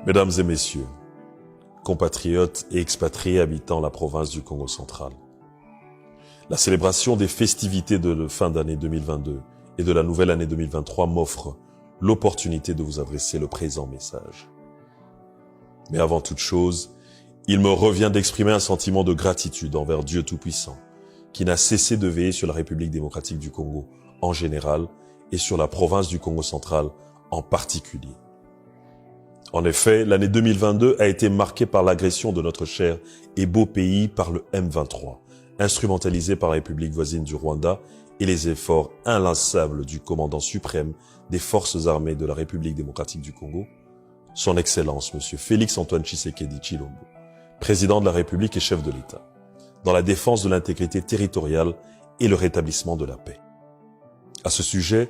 Mesdames et messieurs, compatriotes et expatriés habitant la province du Congo central, la célébration des festivités de fin d'année 2022 et de la nouvelle année 2023 m'offre l'opportunité de vous adresser le présent message. Mais avant toute chose, il me revient d'exprimer un sentiment de gratitude envers Dieu Tout-Puissant, qui n'a cessé de veiller sur la République démocratique du Congo en général et sur la province du Congo central en particulier. En effet, l'année 2022 a été marquée par l'agression de notre cher et beau pays par le M23, instrumentalisé par la République voisine du Rwanda et les efforts inlassables du commandant suprême des forces armées de la République démocratique du Congo, son Excellence M. Félix-Antoine Tshisekedi Tshilombo, président de la République et chef de l'État, dans la défense de l'intégrité territoriale et le rétablissement de la paix. À ce sujet,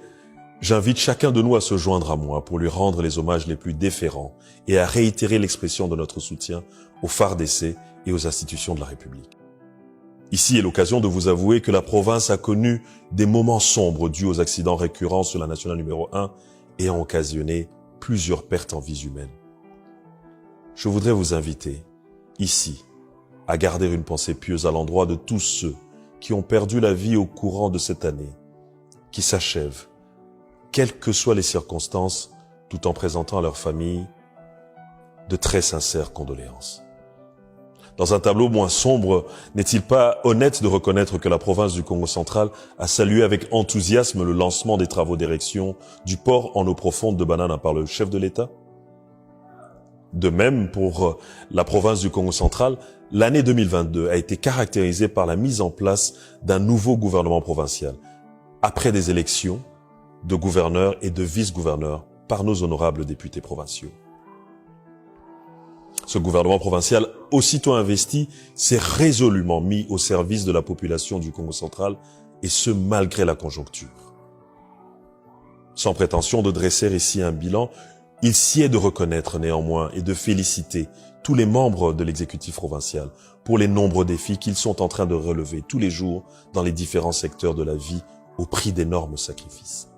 j'invite chacun de nous à se joindre à moi pour lui rendre les hommages les plus déférents et à réitérer l'expression de notre soutien aux FARDC et aux institutions de la République. Ici est l'occasion de vous avouer que la province a connu des moments sombres dus aux accidents récurrents sur la nationale numéro 1 ayant occasionné plusieurs pertes en vies humaines. Je voudrais vous inviter, ici, à garder une pensée pieuse à l'endroit de tous ceux qui ont perdu la vie au courant de cette année, qui s'achève, quelles que soient les circonstances, tout en présentant à leur famille de très sincères condoléances. Dans un tableau moins sombre, n'est-il pas honnête de reconnaître que la province du Congo central a salué avec enthousiasme le lancement des travaux d'érection du port en eau profonde de Banana par le chef de l'État? De même, pour la province du Congo central, l'année 2022 a été caractérisée par la mise en place d'un nouveau gouvernement provincial, après des élections de gouverneurs et de vice-gouverneurs par nos honorables députés provinciaux. Ce gouvernement provincial, aussitôt investi, s'est résolument mis au service de la population du Congo central, et ce malgré la conjoncture. Sans prétention de dresser ici un bilan, il sied de reconnaître néanmoins et de féliciter tous les membres de l'exécutif provincial pour les nombreux défis qu'ils sont en train de relever tous les jours dans les différents secteurs de la vie au prix d'énormes sacrifices.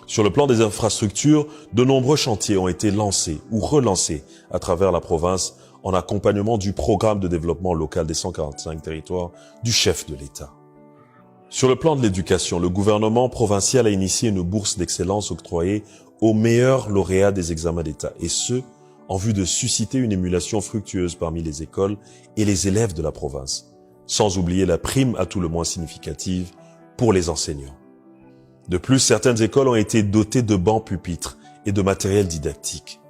Sur le plan des infrastructures, de nombreux chantiers ont été lancés ou relancés à travers la province en accompagnement du programme de développement local des 145 territoires du chef de l'État. Sur le plan de l'éducation, le gouvernement provincial a initié une bourse d'excellence octroyée aux meilleurs lauréats des examens d'État, et ce, en vue de susciter une émulation fructueuse parmi les écoles et les élèves de la province, sans oublier la prime à tout le moins significative pour les enseignants. De plus, certaines écoles ont été dotées de bancs pupitres et de matériel didactique.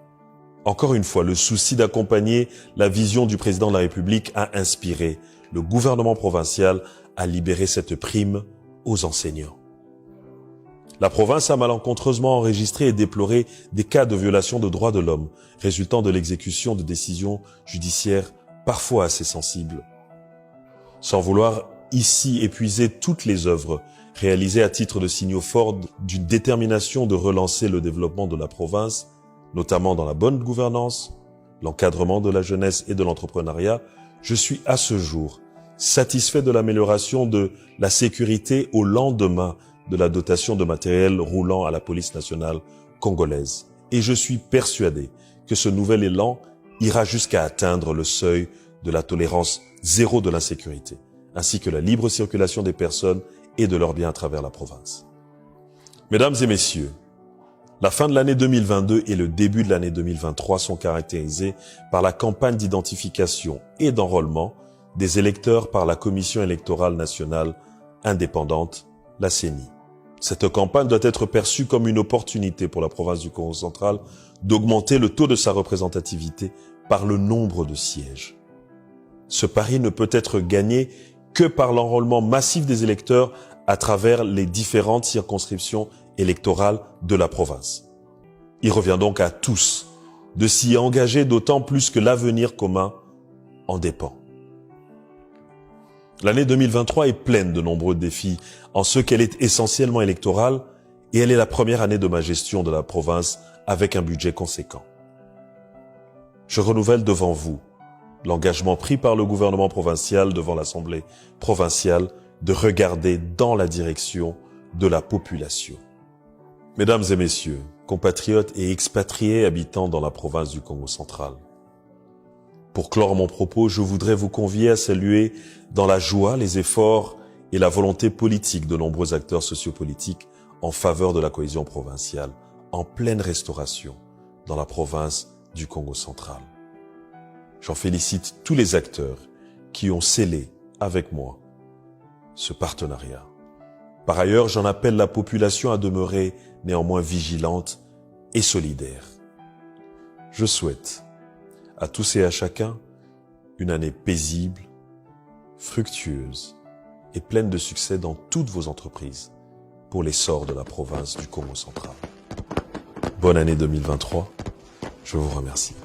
Encore une fois, le souci d'accompagner la vision du président de la République a inspiré le gouvernement provincial à libérer cette prime aux enseignants. La province a malencontreusement enregistré et déploré des cas de violation de droits de l'homme résultant de l'exécution de décisions judiciaires parfois assez sensibles. Sans vouloir ici épuiser toutes les œuvres réalisées à titre de signaux forts d'une détermination de relancer le développement de la province, notamment dans la bonne gouvernance, l'encadrement de la jeunesse et de l'entrepreneuriat, je suis à ce jour satisfait de l'amélioration de la sécurité au lendemain de la dotation de matériel roulant à la police nationale congolaise. Et je suis persuadé que ce nouvel élan ira jusqu'à atteindre le seuil de la tolérance zéro de l'insécurité, ainsi que la libre circulation des personnes et de leurs biens à travers la province. Mesdames et messieurs, la fin de l'année 2022 et le début de l'année 2023 sont caractérisés par la campagne d'identification et d'enrôlement des électeurs par la Commission électorale nationale indépendante, la CENI. Cette campagne doit être perçue comme une opportunité pour la province du Congo central d'augmenter le taux de sa représentativité par le nombre de sièges. Ce pari ne peut être gagné que par l'enrôlement massif des électeurs à travers les différentes circonscriptions électorales de la province. Il revient donc à tous de s'y engager, d'autant plus que l'avenir commun en dépend. L'année 2023 est pleine de nombreux défis en ce qu'elle est essentiellement électorale et elle est la première année de ma gestion de la province avec un budget conséquent. Je renouvelle devant vous l'engagement pris par le gouvernement provincial devant l'Assemblée provinciale de regarder dans la direction de la population. Mesdames et messieurs, compatriotes et expatriés habitant dans la province du Congo central. Pour clore mon propos, je voudrais vous convier à saluer dans la joie les efforts et la volonté politique de nombreux acteurs sociopolitiques en faveur de la cohésion provinciale, en pleine restauration dans la province du Congo central. J'en félicite tous les acteurs qui ont scellé avec moi ce partenariat. Par ailleurs, j'en appelle la population à demeurer néanmoins vigilante et solidaire. Je souhaite à tous et à chacun une année paisible, fructueuse et pleine de succès dans toutes vos entreprises pour l'essor de la province du Congo central. Bonne année 2023, je vous remercie.